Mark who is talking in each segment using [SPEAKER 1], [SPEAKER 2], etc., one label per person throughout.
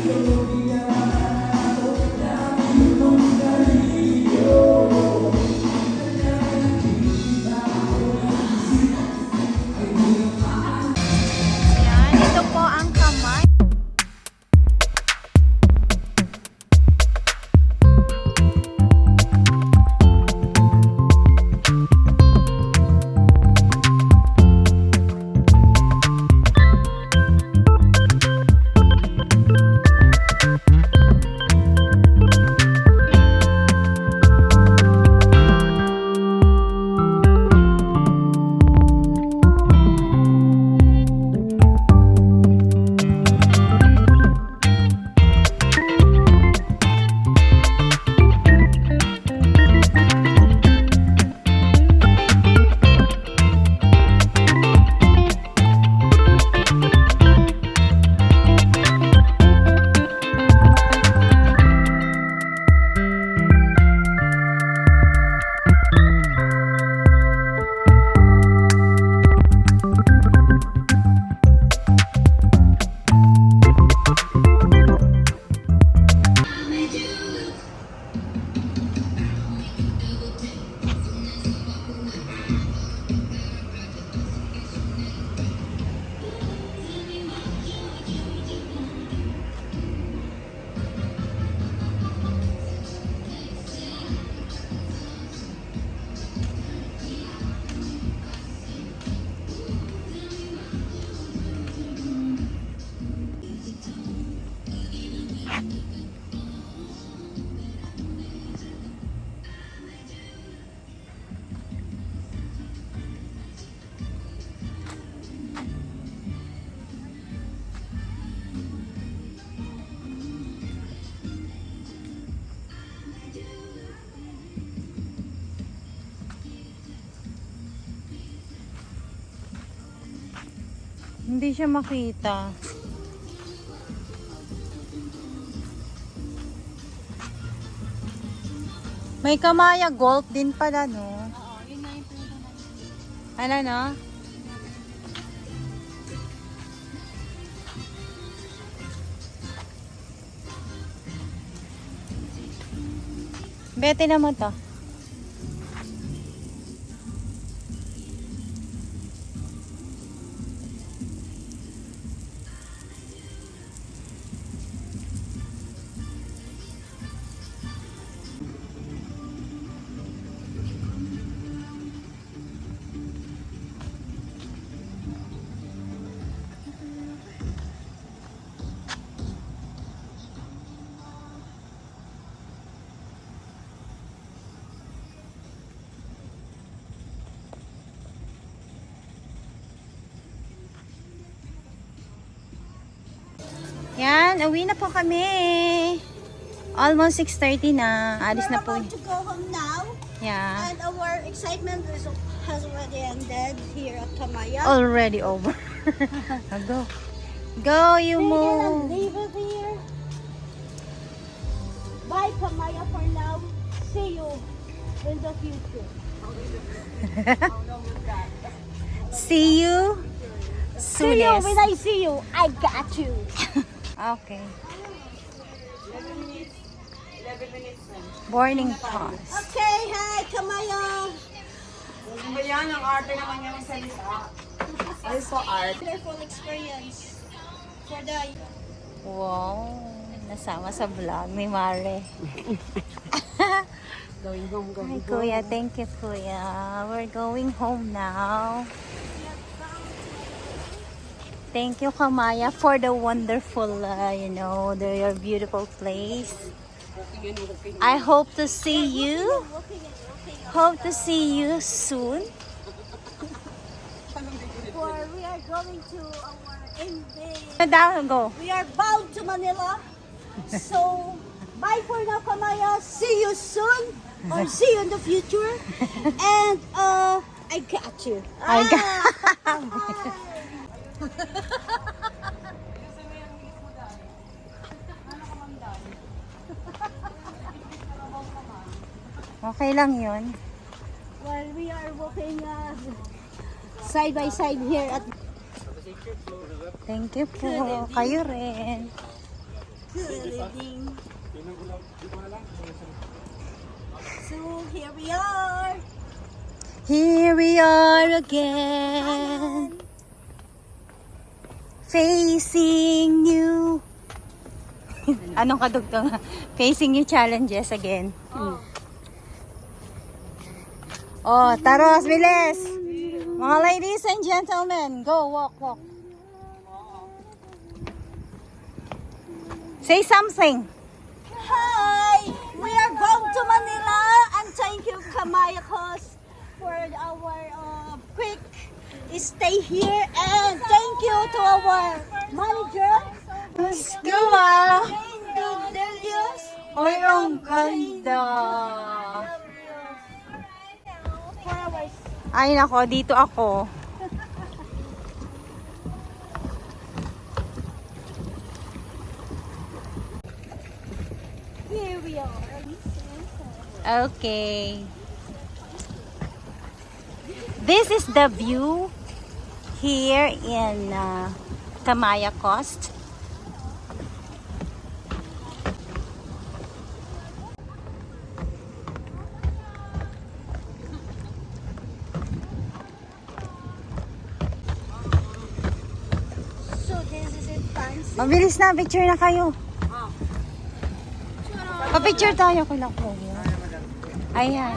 [SPEAKER 1] Ayan, ito po ang kamay. Hindi siya makita. May Kamaya Golf din pala, no?
[SPEAKER 2] Oo, yun na yung punta namin.
[SPEAKER 1] Ano, no? Bete naman to. Yan, uwi na po kami. Almost 6:30 na. Alis na po.
[SPEAKER 2] We're about to go home now.
[SPEAKER 1] Yeah.
[SPEAKER 2] And our excitement has already ended here at Kamaya.
[SPEAKER 1] Already over. Go. Go, you
[SPEAKER 2] We're gonna
[SPEAKER 1] move.
[SPEAKER 2] leave it here. Bye, Kamaya, for now. See you in the future.
[SPEAKER 1] See you
[SPEAKER 2] See you
[SPEAKER 1] soonest.
[SPEAKER 2] when I see you. I got you.
[SPEAKER 1] Okay. Morning pause.
[SPEAKER 2] Okay, hi, Kamaya.
[SPEAKER 3] Yan, ang arte naman yung salita. Ay, so art.
[SPEAKER 2] Wonderful experience for the...
[SPEAKER 1] Wow. Nasama sa vlog ni Mare.
[SPEAKER 3] Going home,
[SPEAKER 1] Hi,
[SPEAKER 3] going home.
[SPEAKER 1] Kuya. Thank you, Kuya. We're going home now. Thank you, Kamaya, for the wonderful, your beautiful place. I hope to see you. Hope to see you soon.
[SPEAKER 2] For we are going to our ending.
[SPEAKER 1] Go.
[SPEAKER 2] We are bound to Manila. So, bye for now, Kamaya. See you soon. Or see you in the future. And, I got you.
[SPEAKER 1] I got- Okay lang yun.
[SPEAKER 2] While we are walking side by side here at...
[SPEAKER 1] Thank you po. Kayo rin.
[SPEAKER 2] living. So here we are.
[SPEAKER 1] Here we are again. Facing you. Anong kadugtong? Facing you challenges again. Oh, taros, bilis! Mga ladies and gentlemen, go, walk. Say something.
[SPEAKER 2] Hi! We are going to Manila and thank you Kamayakos for our quick stay here and thank you to our manager
[SPEAKER 1] Guma!
[SPEAKER 2] Delius.
[SPEAKER 1] Ay, ang ganda! Ay, nako, dito ako.
[SPEAKER 2] Here we are.
[SPEAKER 1] Okay. This is the view here in Tamaya Coast.
[SPEAKER 2] So this is it, fancy.
[SPEAKER 1] Mabilis na, picture na kayo. Pa-picture tayo kung ko. Ayan.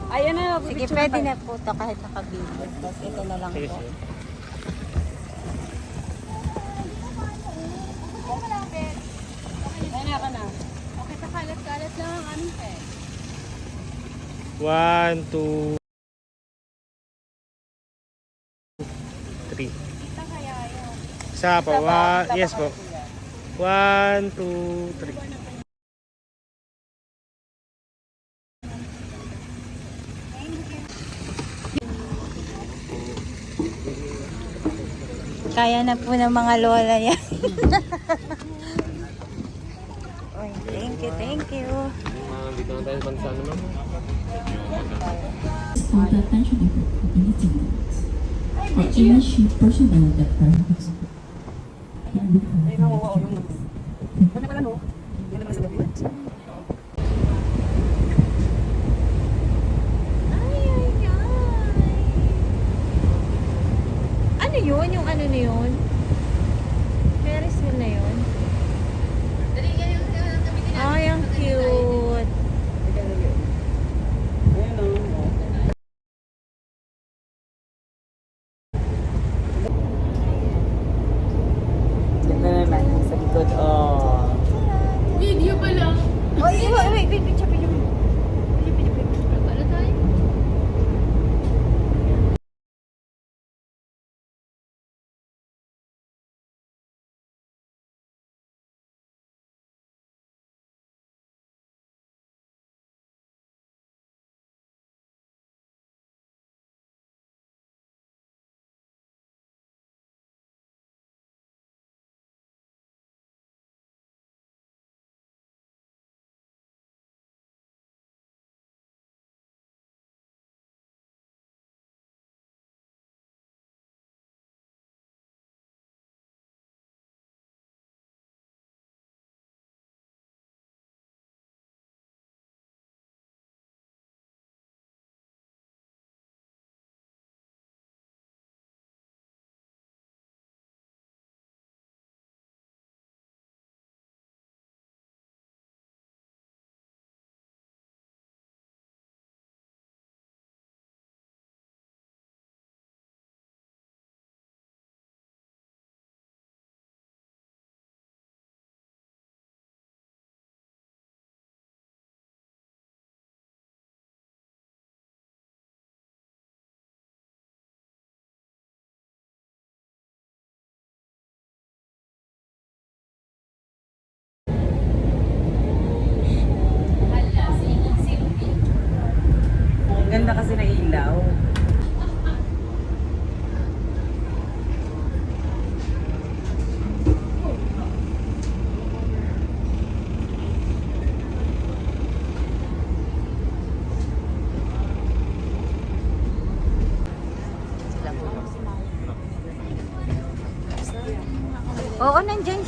[SPEAKER 3] Ayan na.
[SPEAKER 1] Sige, pwede na po ito kahit nakabili. Tapos ito na lang po.
[SPEAKER 3] Ayan ka na. Okay, kalat-kalat lang ang aming pet.
[SPEAKER 4] 1, 2, 3. Isa pa. Yes po. 1, 2, 3.
[SPEAKER 1] Kaya na po ng mga lola yan. Oy, thank you.
[SPEAKER 4] Dito na tayo bansa naman.
[SPEAKER 5] For the attention of ability or issue personnel that perhaps
[SPEAKER 1] Ano yun? Yung ano na yun? Ferris wheel na yun? Ay, ang cute.
[SPEAKER 3] Ganda naman sa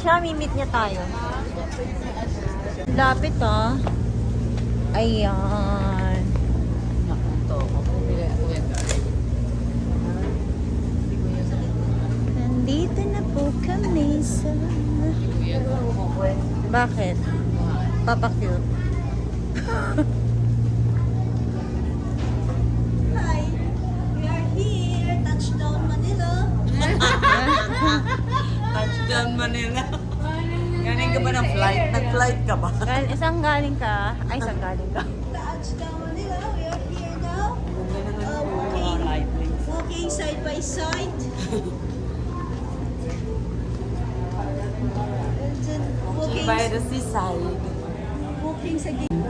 [SPEAKER 1] siya, meet niya tayo. Lapit ah. Ayan. Nandito na po kami sa... Bakit? Papa cute.
[SPEAKER 2] Hi, we are here, touchdown Manila.
[SPEAKER 3] Touchdown Manila. Galing ka ba ng flight? Nag-flight ka ba?
[SPEAKER 1] Isang galing ka. Ay, isang galing ka.
[SPEAKER 2] Touchdown Manila, we are here now. Walking side by side. And then walking
[SPEAKER 3] By the seaside.
[SPEAKER 2] sa gate.